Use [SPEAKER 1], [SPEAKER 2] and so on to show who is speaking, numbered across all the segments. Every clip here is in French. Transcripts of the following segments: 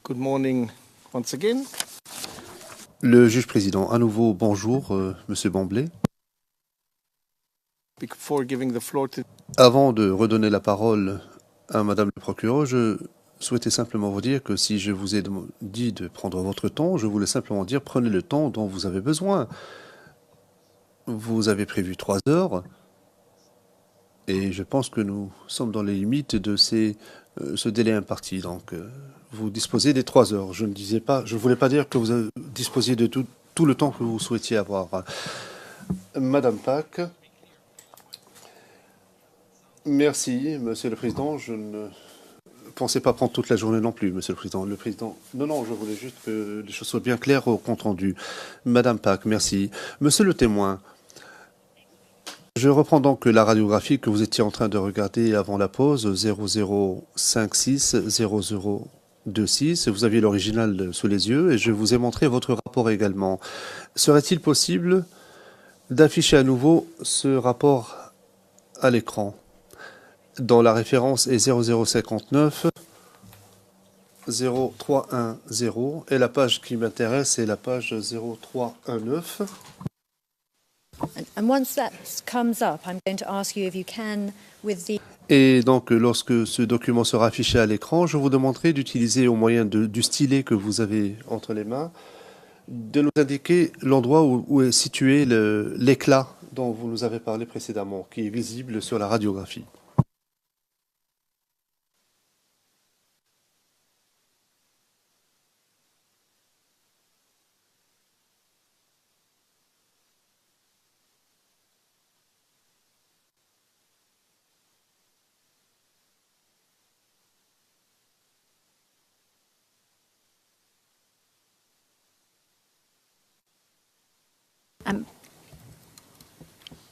[SPEAKER 1] Good morning once again.
[SPEAKER 2] Le juge président, à nouveau, bonjour, Monsieur Bambley.
[SPEAKER 1] Before giving the floor to...
[SPEAKER 2] Avant de redonner la parole à Madame le procureur, je souhaitais simplement vous dire que si je vous ai dit de prendre votre temps, je voulais simplement dire prenez le temps dont vous avez besoin. Vous avez prévu 3 heures et je pense que nous sommes dans les limites de ce délai imparti. Donc, vous disposez des 3 heures. Je ne voulais pas dire que vous disposiez de tout le temps que vous souhaitiez avoir. Madame Pack. Merci, Monsieur le Président. Je ne pensais pas prendre toute la journée non plus, Monsieur le Président. Non, je voulais juste que les choses soient bien claires au compte rendu. Madame Pack, merci. Monsieur le témoin, je reprends donc la radiographie que vous étiez en train de regarder avant la pause, 0056 0026. Vous aviez l'original sous les yeux et je vous ai montré votre rapport également. Serait-il possible d'afficher à nouveau ce rapport à l'écran ? Dont la référence est 0059 0310 et la page qui m'intéresse est la page 0319.
[SPEAKER 3] And once that comes up, I'm going to ask you if you can, with the...
[SPEAKER 2] Et donc, lorsque ce document sera affiché à l'écran, je vous demanderai d'utiliser au moyen du stylet que vous avez entre les mains, de nous indiquer l'endroit où est situé l'éclat dont vous nous avez parlé précédemment, qui est visible sur la radiographie.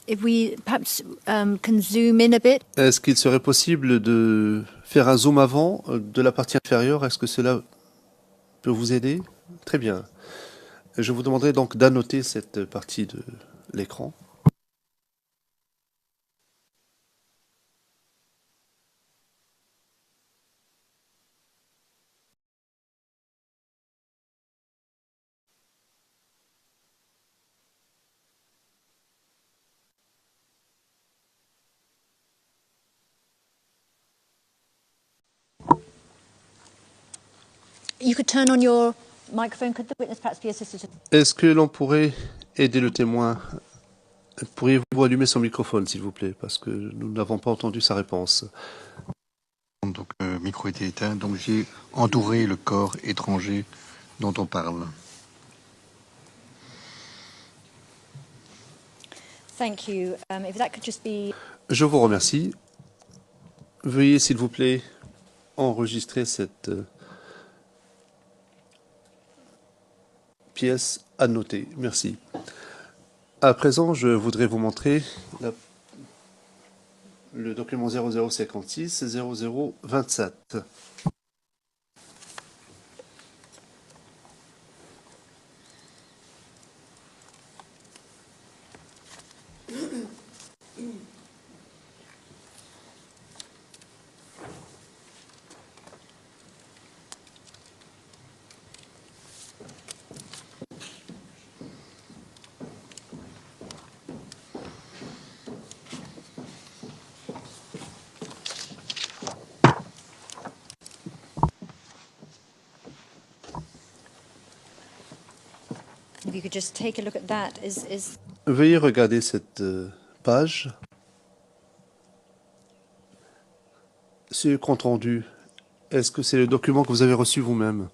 [SPEAKER 3] If we perhaps can zoom in a bit.
[SPEAKER 2] Est-ce qu'il serait possible de faire un zoom avant de la partie inférieure? Est-ce que cela peut vous aider? Très bien. Je vous demanderai donc d'annoter cette partie de l'écran.
[SPEAKER 3] You could turn on your microphone. Could the witness perhaps be assisted?
[SPEAKER 2] Est-ce que l'on pourrait aider le témoin? Pourriez-vous allumer son microphone, s'il vous plaît, parce que nous n'avons pas entendu sa réponse.
[SPEAKER 4] Donc, le micro était éteint, donc j'ai entouré le corps étranger dont on parle.
[SPEAKER 3] Thank you. If that could just be...
[SPEAKER 2] Je vous remercie. Veuillez, s'il vous plaît, enregistrer cette pièce annotée. Merci. À présent, je voudrais vous montrer le document 0056 0027.
[SPEAKER 3] If you could just take a look at that.
[SPEAKER 2] Veuillez regarder cette page. Ce compte rendu, est-ce que c'est le document que vous avez reçu vous-même?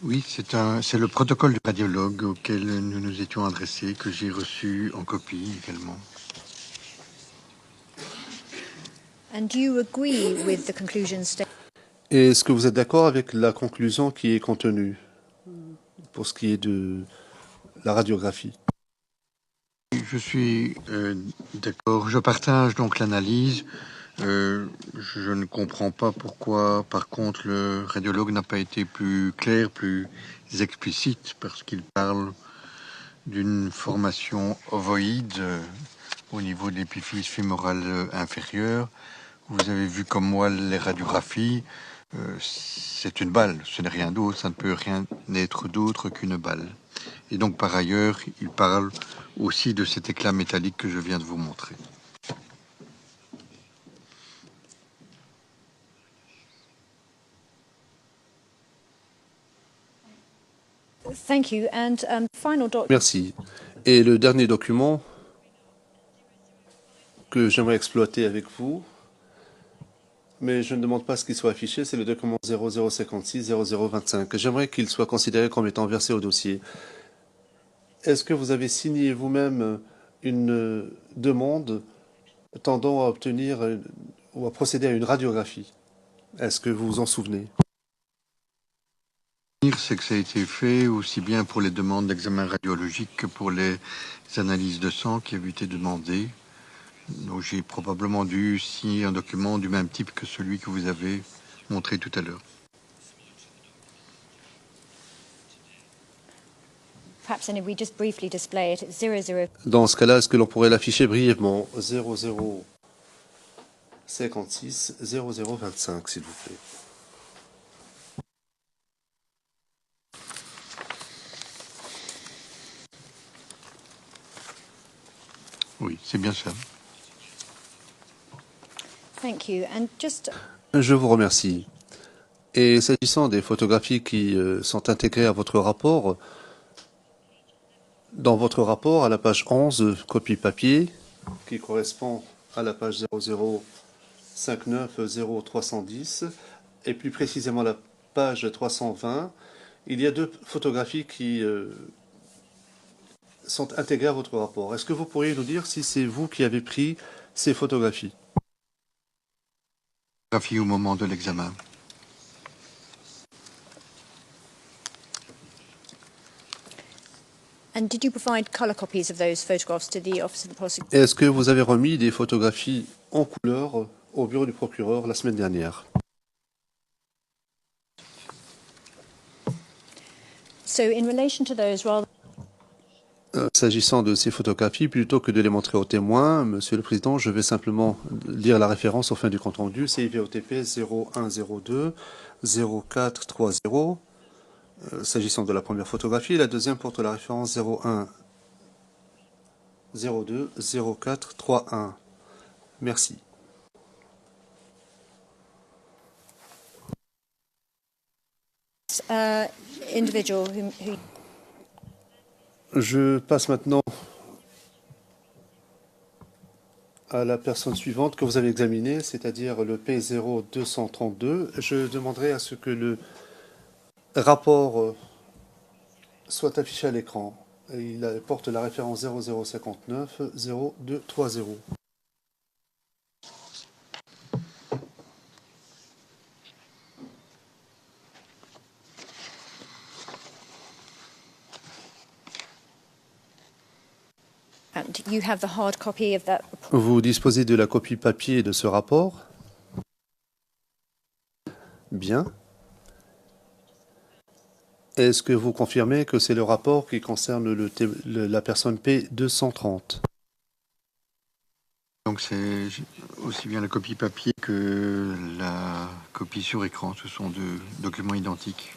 [SPEAKER 4] Oui, c'est le protocole du radiologue auquel nous nous étions adressés, que j'ai reçu en copie également.
[SPEAKER 3] And do you agree with the conclusion statement?
[SPEAKER 2] Est-ce que vous êtes d'accord avec la conclusion qui est contenue pour ce qui est de la radiographie?
[SPEAKER 4] Je suis d'accord. Je partage donc l'analyse. Je ne comprends pas pourquoi, par contre, le radiologue n'a pas été plus clair, plus explicite, parce qu'il parle d'une formation ovoïde au niveau de l'épiphyse fémorale inférieure. Vous avez vu comme moi les radiographies. C'est une balle, ce n'est rien d'autre, ça ne peut rien être d'autre qu'une balle. Et donc par ailleurs, il parle aussi de cet éclat métallique que je viens de vous montrer.
[SPEAKER 3] Thank you. And final document.
[SPEAKER 2] Merci. Et le dernier document que j'aimerais exploiter avec vous, mais je ne demande pas ce qu'il soit affiché, c'est le document 0056-0025. J'aimerais qu'il soit considéré comme étant versé au dossier. Est-ce que vous avez signé vous-même une demande tendant à obtenir ou à procéder à une radiographie? Est-ce que vous vous en souvenez?
[SPEAKER 4] C'est que ça a été fait aussi bien pour les demandes d'examen radiologique que pour les analyses de sang qui avaient été demandées. Donc j'ai probablement dû signer un document du même type que celui que vous avez montré tout à l'heure.
[SPEAKER 3] Perhaps we just briefly display it. It's 00.
[SPEAKER 2] Dans ce cas-là, est-ce que l'on pourrait l'afficher brièvement? 0056-0025, s'il vous plaît.
[SPEAKER 4] Oui, c'est bien ça.
[SPEAKER 3] Thank you. And just
[SPEAKER 2] Je vous remercie. Et s'agissant des photographies qui sont intégrées à votre rapport, dans votre rapport, à la page 11, copie papier, qui correspond à la page 00590310, et plus précisément la page 320, il y a deux photographies qui sont intégrées à votre rapport. Est-ce que vous pourriez nous dire si c'est vous qui avez pris ces photographies?
[SPEAKER 4] Au moment de l'examen.
[SPEAKER 3] and did you provide color copies of those photographs to the Office of the Prosecutor?
[SPEAKER 2] Est-ce que vous avez remis des photographies en couleur au bureau du procureur la semaine dernière?
[SPEAKER 3] So in relation to those, rather
[SPEAKER 2] S'agissant de ces photographies, plutôt que de les montrer aux témoins, Monsieur le Président, je vais simplement lire la référence au fin du compte-rendu. CIVOTP 0102 0430. S'agissant de la première photographie, la deuxième porte la référence 0102 0431. Merci.
[SPEAKER 3] individual who
[SPEAKER 2] Je passe maintenant à la personne suivante que vous avez examinée, c'est-à-dire le P0232. Je demanderai à ce que le rapport soit affiché à l'écran. Il porte la référence 0059 0230.
[SPEAKER 3] and you have the hard copy of that report.
[SPEAKER 2] Vous disposez de la copie papier de ce rapport? Bien. Est-ce que vous confirmez que c'est le rapport qui concerne la personne P230?
[SPEAKER 4] Donc c'est aussi bien la copie papier que la copie sur écran. Ce sont deux documents identiques.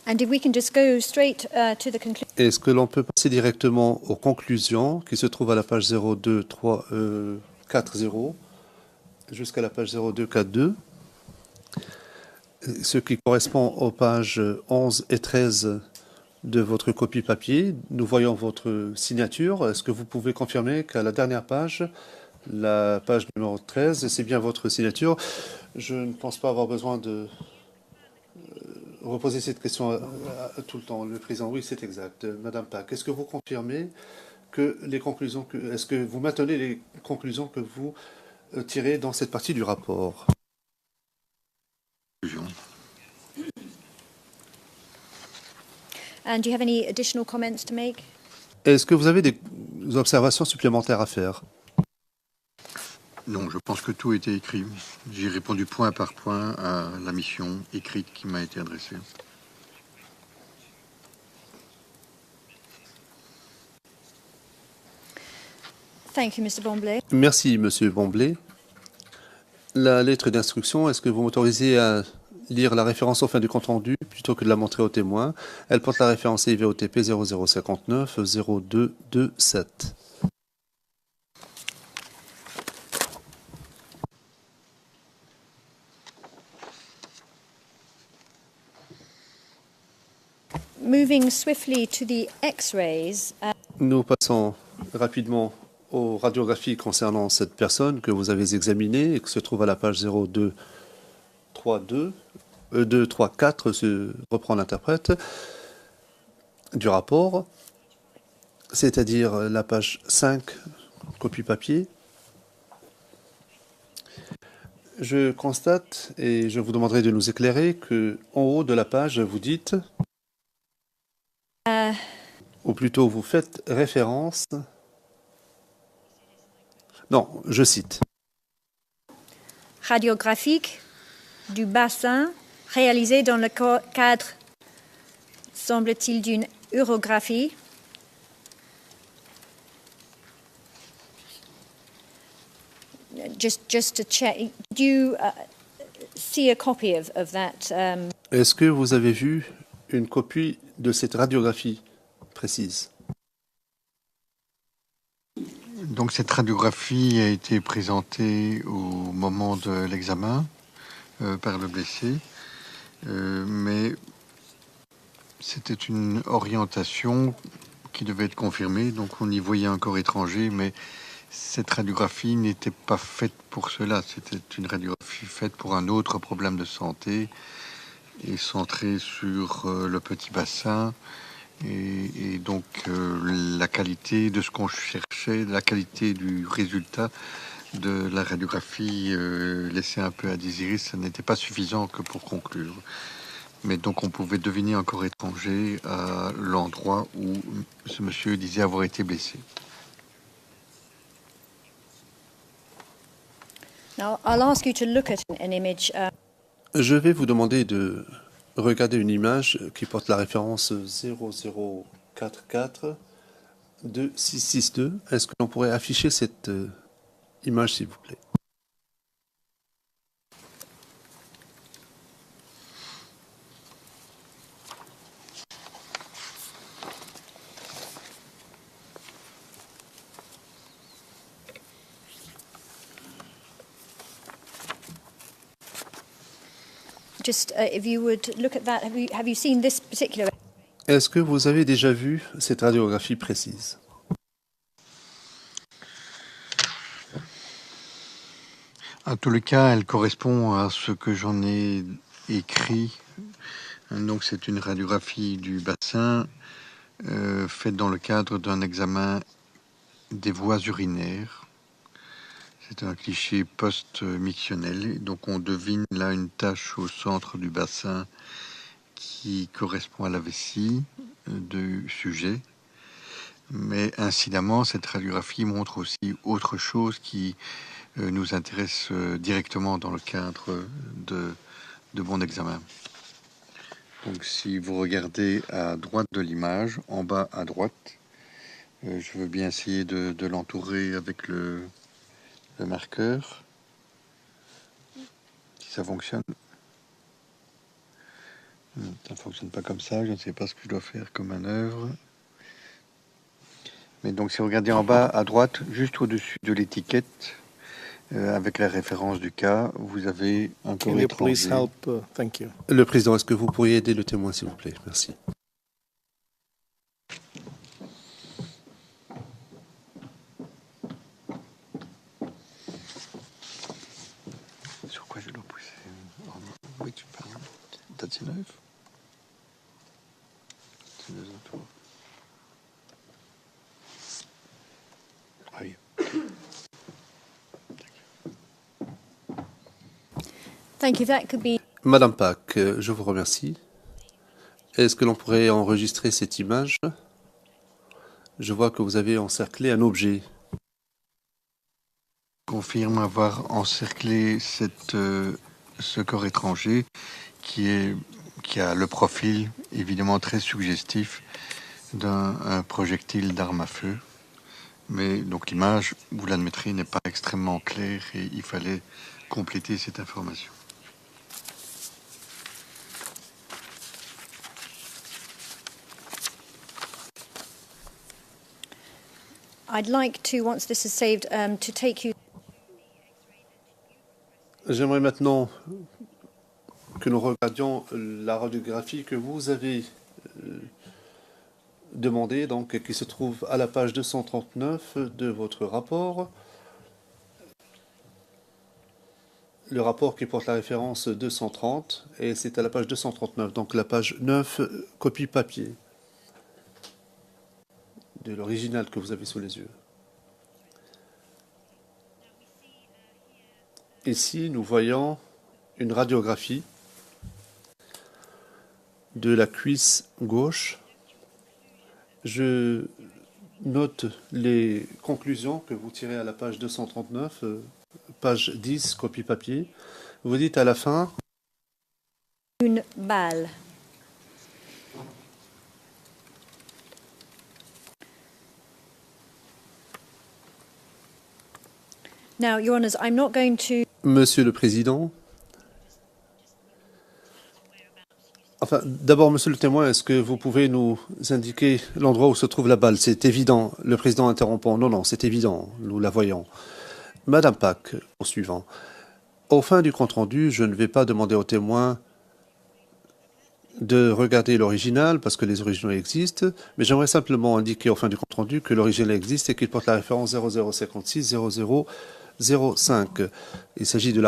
[SPEAKER 3] And if we can just go straight to the conclusion.
[SPEAKER 2] Est-ce que l'on peut passer directement aux conclusions qui se trouvent à la page 0240 jusqu'à la page 0242, ce qui correspond aux pages 11 et 13 de votre copie papier. Nous voyons votre signature. Est-ce que vous pouvez confirmer qu'à la dernière page, la page numéro 13, c'est bien votre signature? Je ne pense pas avoir besoin de reposer cette question tout le temps. Le président, oui, c'est exact. Madame Pack, est-ce que vous confirmez que les conclusions, est-ce que vous maintenez les conclusions que vous tirez dans cette partie du rapport?
[SPEAKER 3] And do you have any additional comments to make?
[SPEAKER 2] Est-ce que vous avez des observations supplémentaires à faire?
[SPEAKER 4] Non, je pense que tout était écrit. J'ai répondu point par point à la mission écrite qui m'a été adressée.
[SPEAKER 3] Thank you, Mr. Bombley.
[SPEAKER 2] Merci, Monsieur Bomblé. La lettre d'instruction, est-ce que vous m'autorisez à lire la référence au fin du compte rendu plutôt que de la montrer aux témoins? Elle porte la référence IVOTP 0059 0227.
[SPEAKER 3] Moving swiftly to the X-rays,
[SPEAKER 2] Nous passons rapidement aux radiographies concernant cette personne que vous avez examinée et qui se trouve à la page 0232, 234, se reprend l'interprète, du rapport, c'est-à-dire la page 5, copie papier. Je constate, et je vous demanderai de nous éclairer, que en haut de la page, vous dites, ou plutôt vous faites référence. Non, je cite.
[SPEAKER 3] radiographique du bassin réalisé dans le cadre, semble-t-il, d'une urographie. Just to check, did you see a copy of that?
[SPEAKER 2] Est-ce que vous avez vu une copie de cette radiographie précise?
[SPEAKER 4] Donc cette radiographie a été présentée au moment de l'examen par le blessé, mais c'était une orientation qui devait être confirmée, donc on y voyait un corps étranger, mais cette radiographie n'était pas faite pour cela, c'était une radiographie faite pour un autre problème de santé et centrée sur le petit bassin. Et donc la qualité de ce qu'on cherchait, la qualité du résultat de la radiographie laissait un peu à désirer. Ça n'était pas suffisant que pour conclure. Mais donc on pouvait deviner un corps étranger à l'endroit où ce monsieur disait avoir été blessé.
[SPEAKER 3] Now, I'll ask you to look at an image.
[SPEAKER 2] Je vais vous demander de regarder une image qui porte la référence 0044 2662. Est-ce que l'on pourrait afficher cette image, s'il vous plaît?
[SPEAKER 3] Just if you would look at that, have you seen this particular?
[SPEAKER 2] Est-ce que vous avez déjà vu cette radiographie précise?
[SPEAKER 4] En tous les cas, elle correspond à ce que j'en ai écrit. Donc c'est une radiographie du bassin faite dans le cadre d'un examen des voies urinaires. C'est un cliché post-mictionnel. Donc on devine là une tache au centre du bassin qui correspond à la vessie du sujet. Mais incidemment, cette radiographie montre aussi autre chose qui nous intéresse directement dans le cadre de mon examen. Donc si vous regardez à droite de l'image, en bas à droite, je veux bien essayer de l'entourer avec le marqueur, si ça fonctionne. Ça ne fonctionne pas comme ça, je ne sais pas ce que je dois faire comme manœuvre. Mais donc si vous regardez en bas à droite, juste au-dessus de l'étiquette, avec la référence du cas, vous avez un corps
[SPEAKER 1] Can you please
[SPEAKER 4] étranger.
[SPEAKER 1] help? Thank you.
[SPEAKER 2] Le président, est-ce que vous pourriez aider le témoin, s'il vous plaît? Merci.
[SPEAKER 4] Sur quoi je dois pousser? Oui, tu parles. Date 9. C'est deux autres. Ah oui.
[SPEAKER 3] Thank you. That could be.
[SPEAKER 2] Madame Pack, je vous remercie. Est-ce que l'on pourrait enregistrer cette image? Je vois que vous avez encerclé un objet.
[SPEAKER 4] Confirme avoir encerclé ce corps étranger qui a le profil évidemment très suggestif d'un projectile d'arme à feu. Mais donc l'image, vous l'admettrez, n'est pas extrêmement claire et il fallait compléter cette information.
[SPEAKER 3] I'd like to, once this is saved, to take you.
[SPEAKER 2] J'aimerais maintenant que nous regardions la radiographie que vous avez demandée, donc qui se trouve à la page 239 de votre rapport. Le rapport qui porte la référence 230 et c'est à la page 239, donc la page 9, copie papier de l'original que vous avez sous les yeux. Ici, nous voyons une radiographie de la cuisse gauche. Je note les conclusions que vous tirez à la page 239, page 10, copie papier. Vous dites à la fin
[SPEAKER 3] Une balle. Now, Your Honours, I'm not going to.
[SPEAKER 2] Monsieur le Président. Enfin, d'abord, Monsieur le témoin, est-ce que vous pouvez nous indiquer l'endroit où se trouve la balle? C'est évident. Le président interrompant. Non, non, c'est évident. Nous la voyons. Madame Pack, au suivant. Au fin du compte-rendu, je ne vais pas demander aux témoins de regarder l'original parce que les originaux existent, mais j'aimerais simplement indiquer au fin du compte-rendu que l'original existe et qu'il porte la référence 0056 0005. Il s'agit de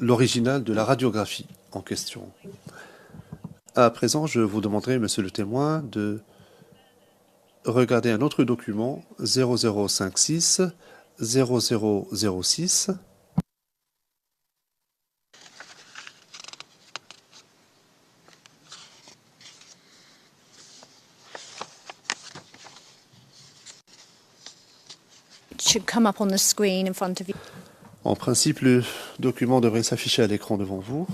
[SPEAKER 2] l'original de la radiographie en question. À présent, je vous demanderai, monsieur le témoin, de regarder un autre document 0056 0006.
[SPEAKER 3] Should come up on the screen in front of you.
[SPEAKER 2] En principe, le document devrait s'afficher à l'écran devant vous.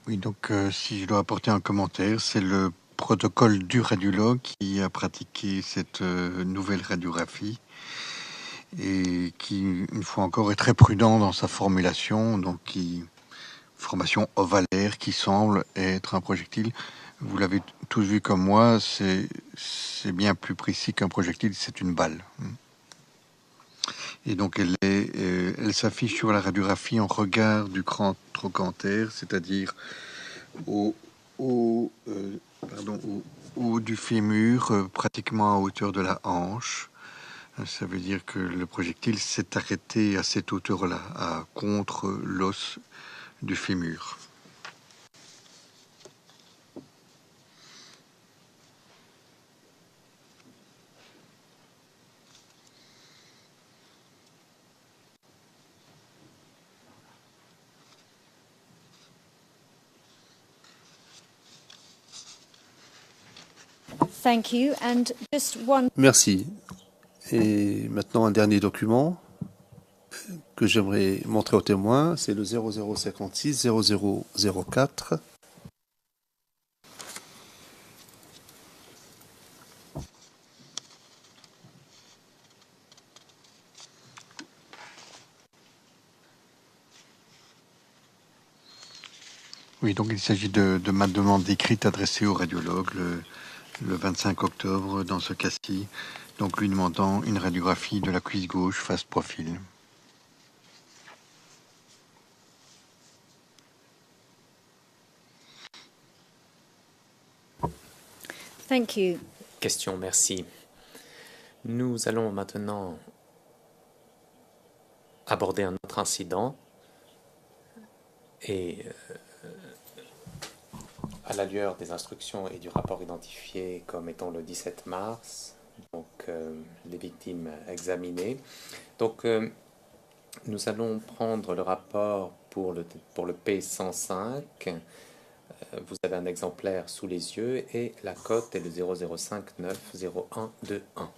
[SPEAKER 4] Oui, donc si je dois apporter un commentaire, c'est le protocole du radiologue qui a pratiqué cette nouvelle radiographie et qui, une fois encore, est très prudent dans sa formulation, donc formation ovalaire qui semble être un projectile. Vous l'avez tous vu comme moi, c'est bien plus précis qu'un projectile, c'est une balle. Et donc elle s'affiche sur la radiographie en regard du cran trochanter, c'est-à-dire au haut du fémur, pratiquement à hauteur de la hanche. Ça veut dire que le projectile s'est arrêté à cette hauteur-là, contre l'os du fémur.
[SPEAKER 3] Thank you. And just one.
[SPEAKER 2] Merci. Et maintenant, un dernier document que j'aimerais montrer aux témoins, c'est le 0056 0004.
[SPEAKER 4] Oui, donc il s'agit de ma demande écrite adressée au radiologue le 25 octobre dans ce cas-ci, donc lui demandant une radiographie de la cuisse gauche face profil.
[SPEAKER 3] Thank you.
[SPEAKER 5] Question, merci. Nous allons maintenant aborder un autre incident et à la lueur des instructions et du rapport identifié comme étant le 17 mars, donc les victimes examinées. Donc nous allons prendre le rapport pour le P105. Vous avez un exemplaire sous les yeux et la cote est le 00590121.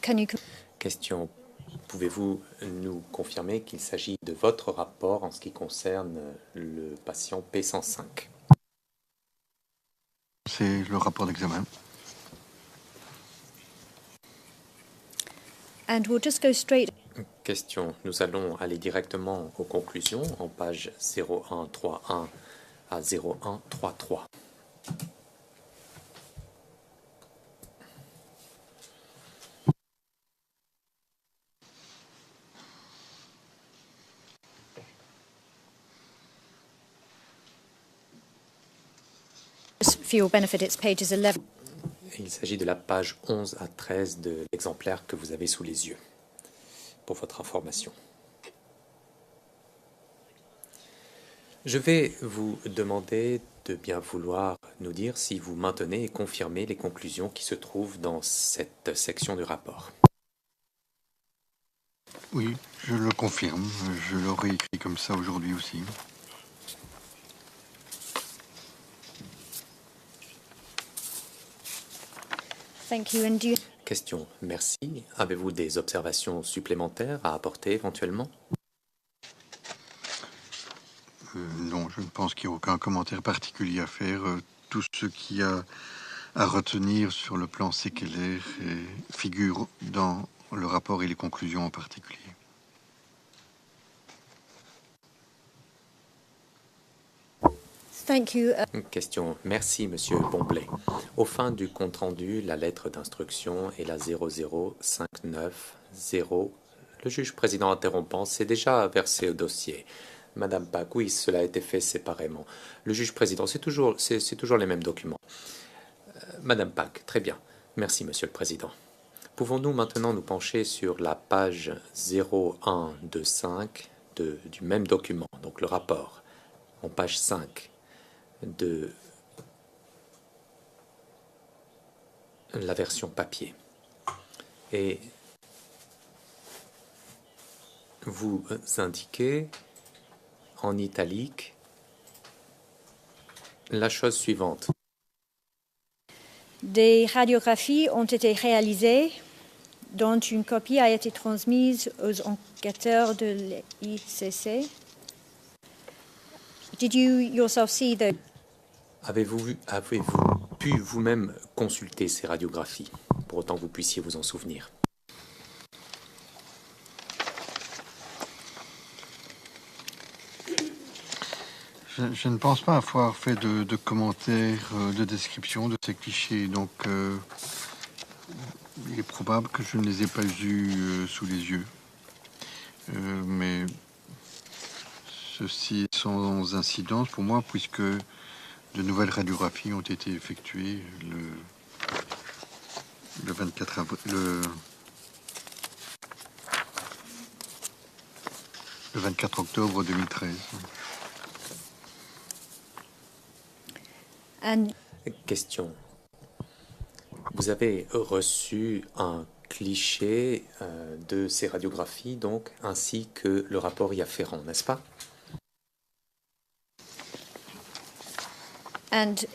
[SPEAKER 3] can you
[SPEAKER 5] Question. Pouvez-vous nous confirmer qu'il s'agit de votre rapport en ce qui concerne le patient P105?
[SPEAKER 4] C'est le rapport d'examen.
[SPEAKER 3] and we'll just go straight
[SPEAKER 5] Question. Nous allons aller directement aux conclusions en page 0131 à 0133.
[SPEAKER 3] for your benefit, it's pages 11.
[SPEAKER 5] Il s'agit de la page 11 à 13 de l'exemplaire que vous avez sous les yeux, pour votre information. Je vais vous demander de bien vouloir nous dire si vous maintenez et confirmez les conclusions qui se trouvent dans cette section du rapport.
[SPEAKER 4] Oui, je le confirme. Je l'aurais écrit comme ça aujourd'hui aussi.
[SPEAKER 3] Thank you. And do you
[SPEAKER 5] Question. Merci. Avez-vous des observations supplémentaires à apporter éventuellement?
[SPEAKER 4] Non, je ne pense qu'il n'y a aucun commentaire particulier à faire. Tout ce qu'il y a à retenir sur le plan séquelaire figure dans le rapport et les conclusions en particulier.
[SPEAKER 3] thank you.
[SPEAKER 5] Question. Merci, Monsieur Bomblet. Au fin du compte-rendu, la lettre d'instruction est la 00590. Le juge président interrompant s'est déjà versé au dossier. Madame Pack, oui, cela a été fait séparément. Le juge président, c'est toujours les mêmes documents. Madame Pack, très bien. Merci, Monsieur le Président. Pouvons-nous maintenant nous pencher sur la page 0125 du même document, donc le rapport, en page 5 de la version papier. Et vous indiquez en italique la chose suivante.
[SPEAKER 3] Des radiographies ont été réalisées dont une copie a été transmise aux enquêteurs de l'ICC. Did you yourself see the
[SPEAKER 5] Avez-vous pu vous-même consulter ces radiographies, pour autant que vous puissiez vous en souvenir?
[SPEAKER 4] Je ne pense pas avoir fait de commentaires, de description de ces clichés, donc il est probable que je ne les ai pas eus sous les yeux. Mais ceci est sans incidence pour moi, puisque de nouvelles radiographies ont été effectuées le 24 avril, le 24 octobre 2013.
[SPEAKER 3] and
[SPEAKER 5] Question. Vous avez reçu un cliché de ces radiographies, donc, ainsi que le rapport y afférent, n'est-ce pas?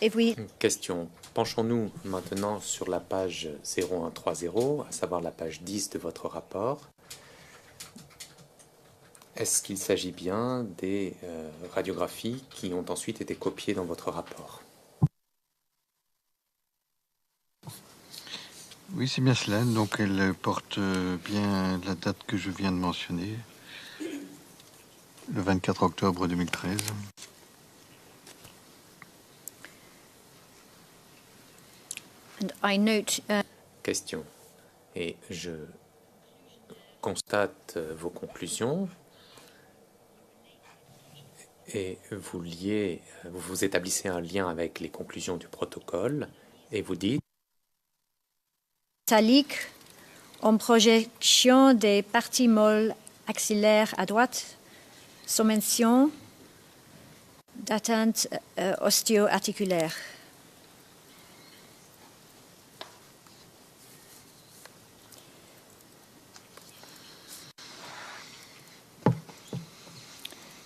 [SPEAKER 3] if we
[SPEAKER 5] Question. Penchons-nous maintenant sur la page 0130, à savoir la page 10 de votre rapport. Est-ce qu'il s'agit bien des radiographies qui ont ensuite été copiées dans votre rapport?
[SPEAKER 4] Oui, c'est bien cela. Donc, elle porte bien la date que je viens de mentionner, le 24 octobre 2013.
[SPEAKER 3] and I note
[SPEAKER 5] Question. Et je constate vos conclusions et vous établissez un lien avec les conclusions du protocole et vous dites
[SPEAKER 3] italique en projection des parties molles axillaires à droite, sans mention d'atteinte ostéo-articulaire.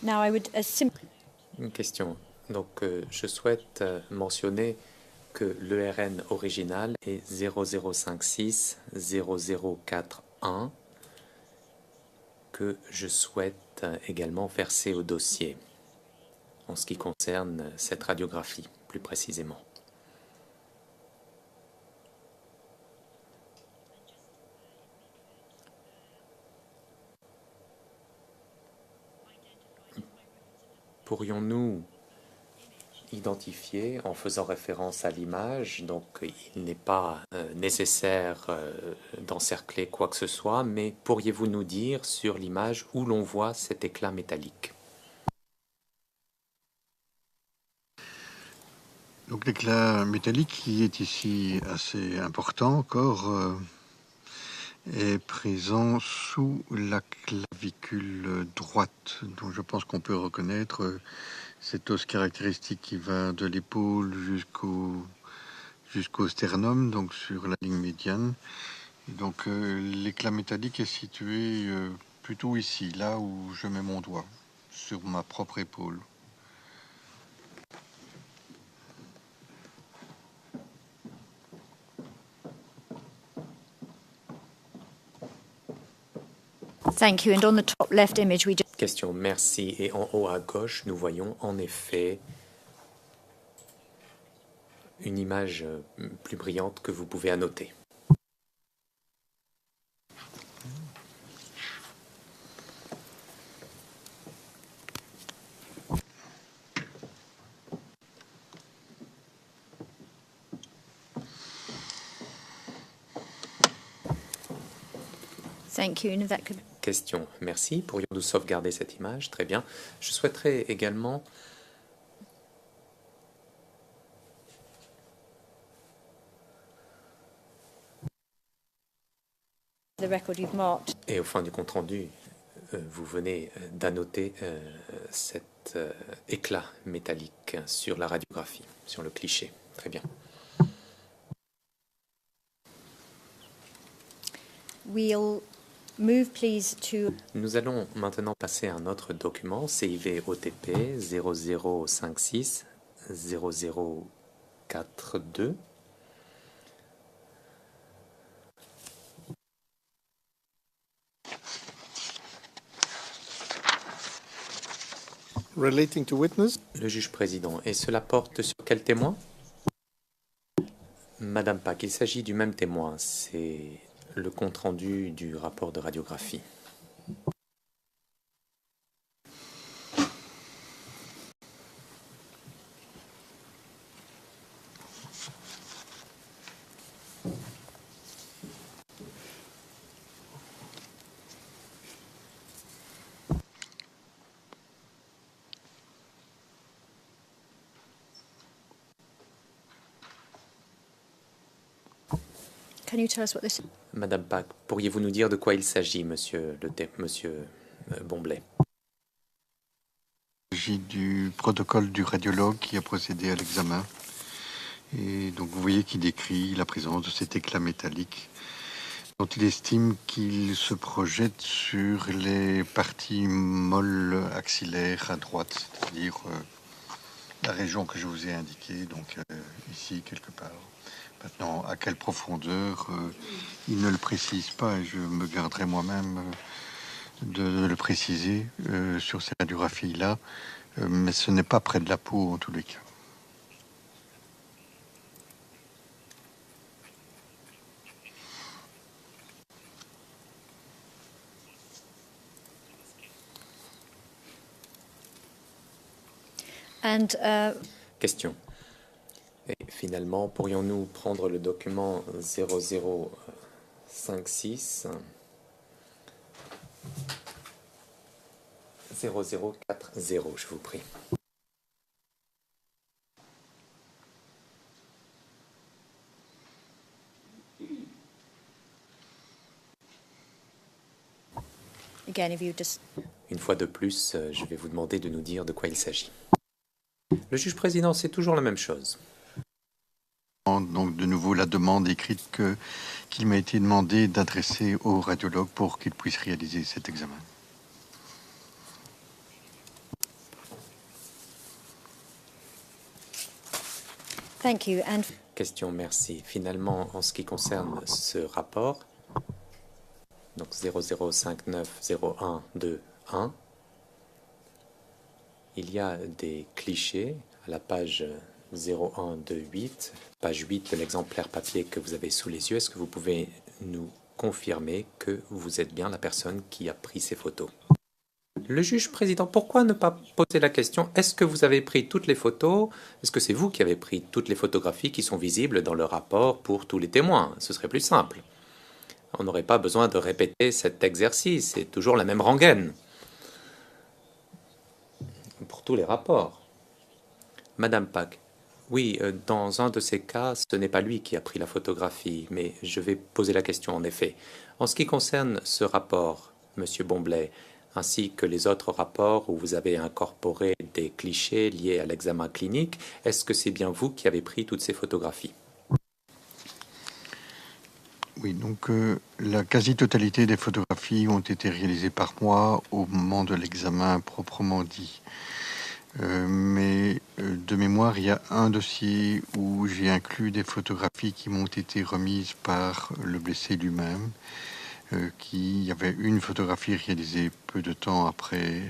[SPEAKER 3] Now I would
[SPEAKER 5] une question. Donc je souhaite mentionner que l'ERN original est 0056 0041 que je souhaite également verser au dossier en ce qui concerne cette radiographie plus précisément. Pourrions-nous identifier en faisant référence à l'image, donc il n'est pas nécessaire d'encercler quoi que ce soit, mais pourriez-vous nous dire sur l'image où l'on voit cet éclat métallique?
[SPEAKER 4] Donc l'éclat métallique qui est ici assez important encore est présent sous la clavicule droite, dont je pense qu'on peut reconnaître cet os caractéristique qui va de l'épaule jusqu'au sternum, donc sur la ligne médiane. Et donc l'éclat métallique est situé plutôt ici, là où je mets mon doigt, sur ma propre épaule.
[SPEAKER 3] Thank you. And on the top left image, we just
[SPEAKER 5] Question, merci. Et en haut à gauche, nous voyons en effet une image plus brillante que vous pouvez annoter.
[SPEAKER 3] thank you. And if that could
[SPEAKER 5] Question, merci. Pourrions-nous sauvegarder cette image? Très bien. Je souhaiterais également
[SPEAKER 3] the record you've marked.
[SPEAKER 5] et au fin du compte-rendu, vous venez d'annoter cet éclat métallique sur la radiographie, sur le cliché. Très bien.
[SPEAKER 3] We'll move, please, to
[SPEAKER 5] Nous allons maintenant passer à un autre document, CIV OTP 0056 0042.
[SPEAKER 1] relating to witness.
[SPEAKER 5] Le juge président. Et cela porte sur quel témoin? Madame Pack, il s'agit du même témoin. C'est le compte-rendu du rapport de radiographie.
[SPEAKER 3] can you tell us what this is?
[SPEAKER 5] Madame Pack, pourriez-vous nous dire de quoi il s'agit, monsieur Bomblet?
[SPEAKER 4] Il s'agit du protocole du radiologue qui a procédé à l'examen. Et donc vous voyez qu'il décrit la présence de cet éclat métallique dont il estime qu'il se projette sur les parties molles axillaires à droite, c'est-à-dire la région que je vous ai indiquée, donc ici quelque part. Maintenant, à quelle profondeur, il ne le précise pas et je me garderai moi-même de le préciser sur ces radiographies-là, mais ce n'est pas près de la peau en tous les cas.
[SPEAKER 3] And
[SPEAKER 5] Question. Et finalement, pourrions-nous prendre le document 0056 0040, je vous prie.
[SPEAKER 3] again, if you just
[SPEAKER 5] Une fois de plus, je vais vous demander de nous dire de quoi il s'agit. Le juge président, c'est toujours la même chose.
[SPEAKER 4] Donc de nouveau la demande écrite qu'il m'a été demandé d'adresser au radiologue pour qu'il puisse réaliser cet examen.
[SPEAKER 3] Thank you. And
[SPEAKER 5] Question, merci. Finalement, en ce qui concerne ce rapport, donc 00590121, il y a des clichés à la page 0128, page 8 de l'exemplaire papier que vous avez sous les yeux. Est-ce que vous pouvez nous confirmer que vous êtes bien la personne qui a pris ces photos? Le juge président, pourquoi ne pas poser la question, est-ce que vous avez pris toutes les photos? Est-ce que c'est vous qui avez pris toutes les photographies qui sont visibles dans le rapport pour tous les témoins? Ce serait plus simple. On n'aurait pas besoin de répéter cet exercice, c'est toujours la même rengaine. Pour tous les rapports. Madame Pack, oui, dans un de ces cas, ce n'est pas lui qui a pris la photographie, mais je vais poser la question en effet. En ce qui concerne ce rapport, Monsieur Bomblet, ainsi que les autres rapports où vous avez incorporé des clichés liés à l'examen clinique, est-ce que c'est bien vous qui avez pris toutes ces photographies?
[SPEAKER 4] Oui, donc la quasi-totalité des photographies ont été réalisées par moi au moment de l'examen proprement dit. Mais de mémoire, il y a un dossier où j'ai inclus des photographies qui m'ont été remises par le blessé lui-même. Il y avait une photographie réalisée peu de temps après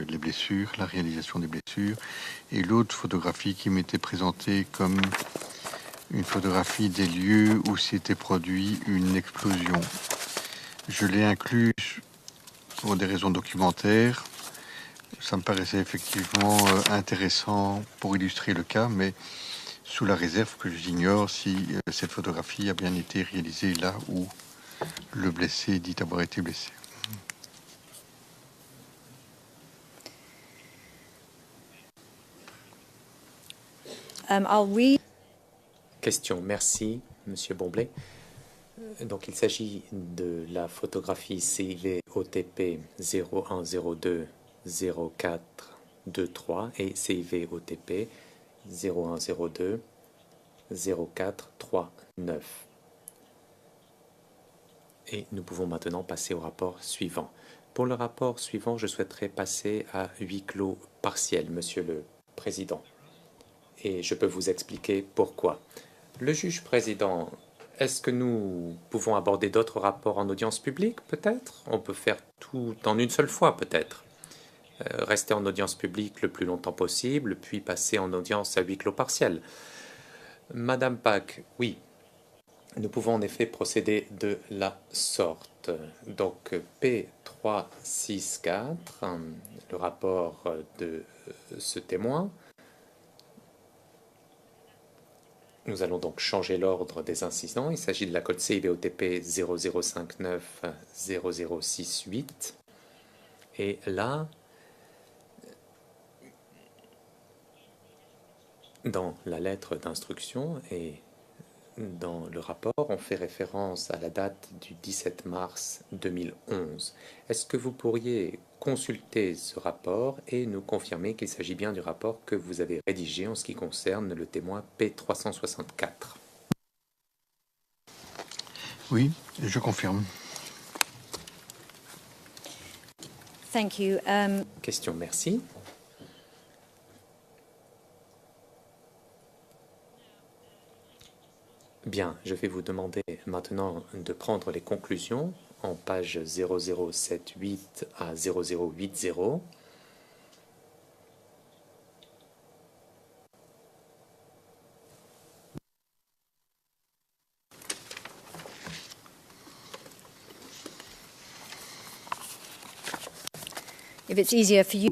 [SPEAKER 4] les blessures, la réalisation des blessures, et l'autre photographie qui m'était présentée comme une photographie des lieux où s'était produit une explosion. Je l'ai inclus pour des raisons documentaires. Ça me paraissait effectivement intéressant pour illustrer le cas, mais sous la réserve que j'ignore si cette photographie a bien été réalisée là où le blessé dit avoir été blessé.
[SPEAKER 3] I'll read.
[SPEAKER 5] Question, merci, Monsieur Bomblet. Donc, il s'agit de la photographie CIV OTP 0102 0423 et CIV OTP 0102 0439. Et nous pouvons maintenant passer au rapport suivant. Pour le rapport suivant, je souhaiterais passer à huis clos partiel, Monsieur le Président. Et je peux vous expliquer pourquoi. Le juge président, est-ce que nous pouvons aborder d'autres rapports en audience publique, peut-être? On peut faire tout en une seule fois, peut-être. Rester en audience publique le plus longtemps possible, puis passer en audience à huis clos partiel. Madame Pack, oui. Nous pouvons en effet procéder de la sorte. Donc P364, le rapport de ce témoin. Nous allons donc changer l'ordre des incidents. Il s'agit de la code CIVOTP 0059-0068. Et là, dans la lettre d'instruction et dans le rapport, on fait référence à la date du 17 mars 2011. Est-ce que vous pourriez consulter ce rapport et nous confirmer qu'il s'agit bien du rapport que vous avez rédigé en ce qui concerne le témoin P364?
[SPEAKER 4] Oui, je confirme.
[SPEAKER 3] Thank you.
[SPEAKER 5] Question, merci. Bien, je vais vous demander maintenant de prendre les conclusions en page 0078 à 0080.
[SPEAKER 3] If it's easier for you.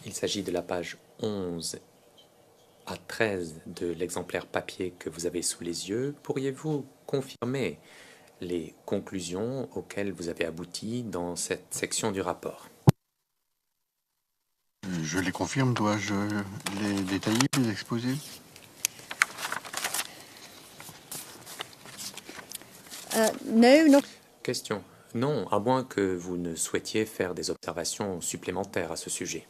[SPEAKER 5] Il s'agit de la page 11 à 13 de l'exemplaire papier que vous avez sous les yeux. Pourriez-vous confirmer les conclusions auxquelles vous avez abouti dans cette section du rapport?
[SPEAKER 4] Je les confirme, dois-je les détailler, les exposer?
[SPEAKER 3] No, not.
[SPEAKER 5] Question. Non, à moins que vous ne souhaitiez faire des observations supplémentaires à ce sujet.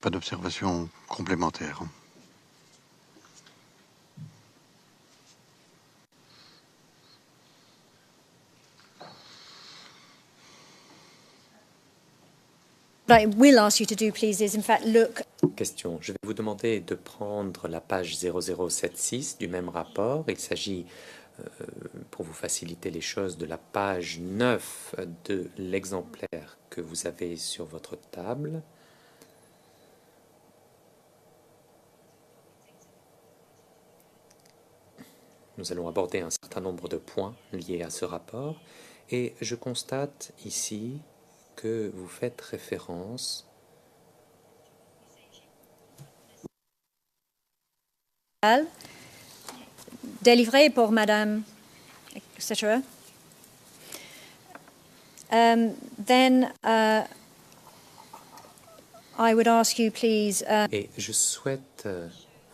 [SPEAKER 4] Pas d'observation complémentaire.
[SPEAKER 3] What I will ask you to do, please, is in fact look.
[SPEAKER 5] Question. Je vais vous demander de prendre la page 0076 du même rapport. Il s'agit, pour vous faciliter les choses, de la page 9 de l'exemplaire que vous avez sur votre table. Nous allons aborder un certain nombre de points liés à ce rapport et je constate ici que vous faites référence
[SPEAKER 3] délivré pour Madame, etc. Then I would ask you, please.
[SPEAKER 5] Et je souhaite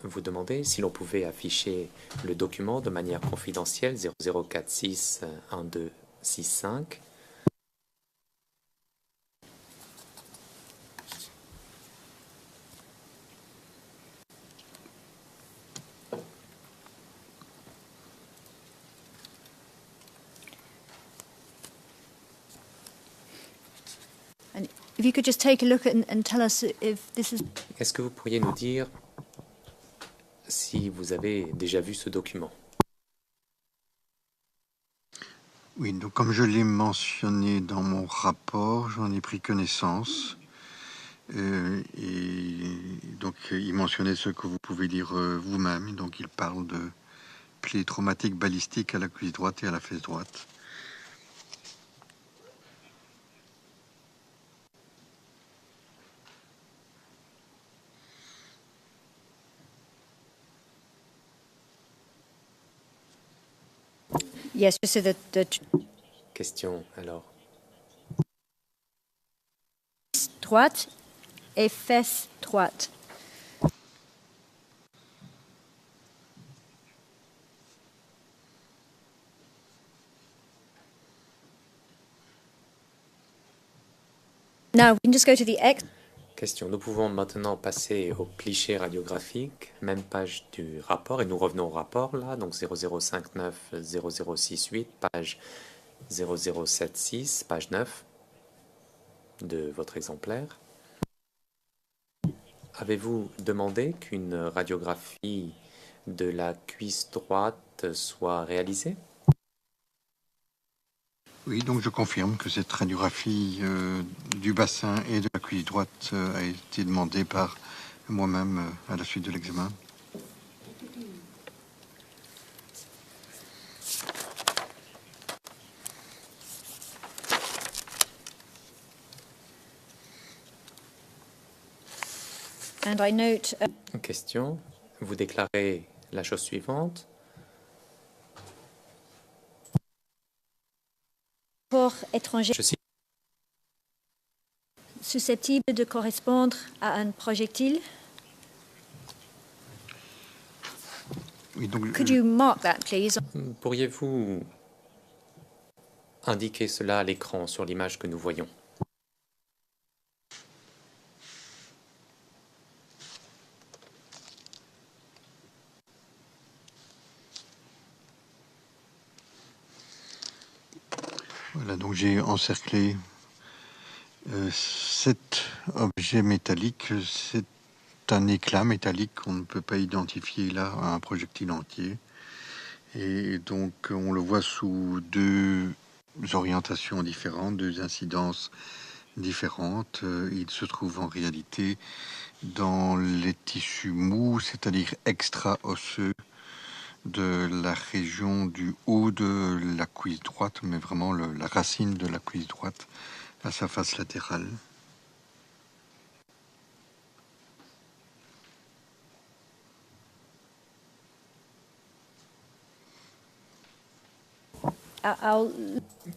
[SPEAKER 5] vous demander si l'on pouvait afficher le document de manière confidentielle 0046 1265.
[SPEAKER 3] If you could just take a look and tell us if this is.
[SPEAKER 5] Est-ce que vous pourriez nous dire si vous avez déjà vu ce document?
[SPEAKER 4] Oui, donc comme je l'ai mentionné dans mon rapport, j'en ai pris connaissance. Et donc il mentionnait ce que vous pouvez lire vous-même. Donc il parle de plaies traumatiques balistiques à la cuisse droite et à la fesse droite.
[SPEAKER 3] Yes, just so that
[SPEAKER 5] Question alors.
[SPEAKER 3] droite et fesse droite. Now we can just go to the X.
[SPEAKER 5] Question. Nous pouvons maintenant passer au cliché radiographique, même page du rapport, et nous revenons au rapport là, donc 0059 0068, page 0076, page 9 de votre exemplaire. Avez-vous demandé qu'une radiographie de la cuisse droite soit réalisée?
[SPEAKER 4] Oui, donc je confirme que cette radiographie du bassin et de la cuisse droite a été demandée par moi-même à la suite de l'examen.
[SPEAKER 3] And I note.
[SPEAKER 5] Question. Vous déclarez la chose suivante.
[SPEAKER 3] Pour étranger
[SPEAKER 5] Je cite.
[SPEAKER 3] susceptible de correspondre à un projectile.
[SPEAKER 4] Oui, donc,
[SPEAKER 3] Could you mark that, please?
[SPEAKER 5] Pourriez-vous indiquer cela à l'écran sur l'image que nous voyons?
[SPEAKER 4] Voilà, donc j'ai encerclé 7 objets métalliques. C'est un éclat métallique qu'on ne peut pas identifier là à un projectile entier. Et donc on le voit sous 2 orientations différentes, 2 incidences différentes. Il se trouve en réalité dans les tissus mous, c'est-à-dire extra-osseux de la région du haut de la cuisse droite, mais vraiment la racine de la cuisse droite à sa face latérale.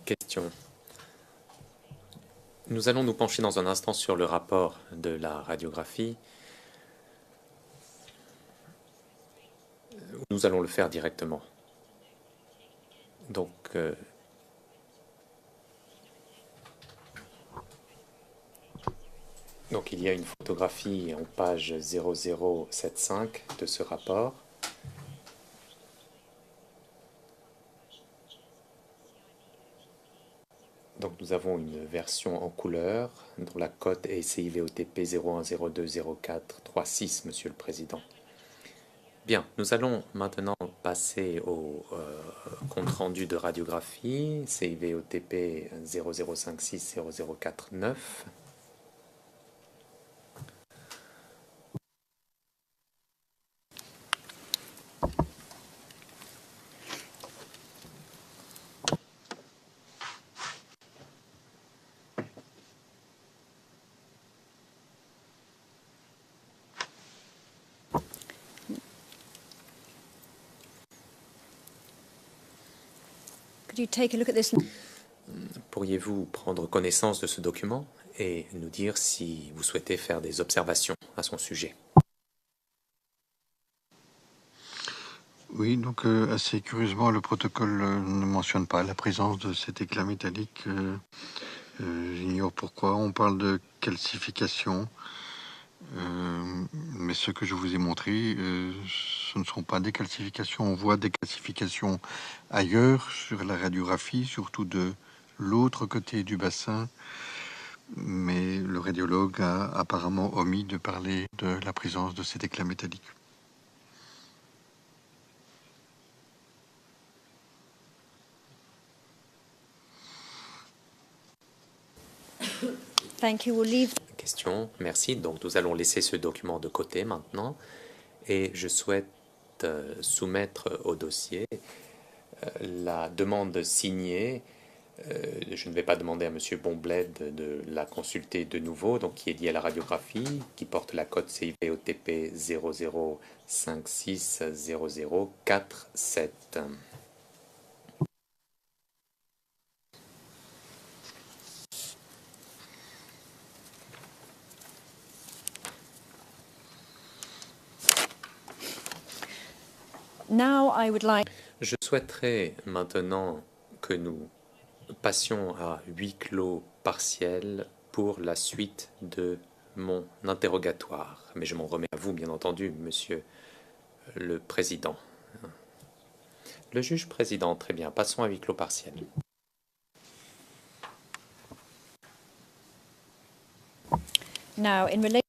[SPEAKER 5] Question. Nous allons nous pencher dans un instant sur le rapport de la radiographie. Nous allons le faire directement. Donc, il y a une photographie en page 0075 de ce rapport. Donc nous avons une version en couleur dont la cote est CIVOTP 01020436, Monsieur le Président. Bien, nous allons maintenant passer au compte-rendu de radiographie, CIVOTP 00560049.
[SPEAKER 3] Could you take a look at this?
[SPEAKER 5] Pourriez-vous prendre connaissance de ce document et nous dire si vous souhaitez faire des observations à son sujet?
[SPEAKER 4] Oui, donc assez curieusement, le protocole ne mentionne pas la présence de cet éclat métallique. J'ignore pourquoi. On parle de calcification, mais ce que je vous ai montré, ce ne sont pas des calcifications. On voit des calcifications ailleurs sur la radiographie, surtout de l'autre côté du bassin, mais le radiologue a apparemment omis de parler de la présence de cet éclat métallique.
[SPEAKER 3] Thank you. We'll leave.
[SPEAKER 5] Question, merci. Donc nous allons laisser ce document de côté maintenant et je souhaite soumettre au dossier la demande signée. Je ne vais pas demander à Monsieur Bonbled de la consulter de nouveau, donc qui est liée à la radiographie, qui porte la cote CIVOTP 00560047.
[SPEAKER 3] Now, I would like.
[SPEAKER 5] Je souhaiterais maintenant que nous passions à huis clos partiel pour la suite de mon interrogatoire. Mais je m'en remets à vous, bien entendu, Monsieur le Président. Le juge président, très bien. Passons à huis clos partiel.
[SPEAKER 3] Now, in relation.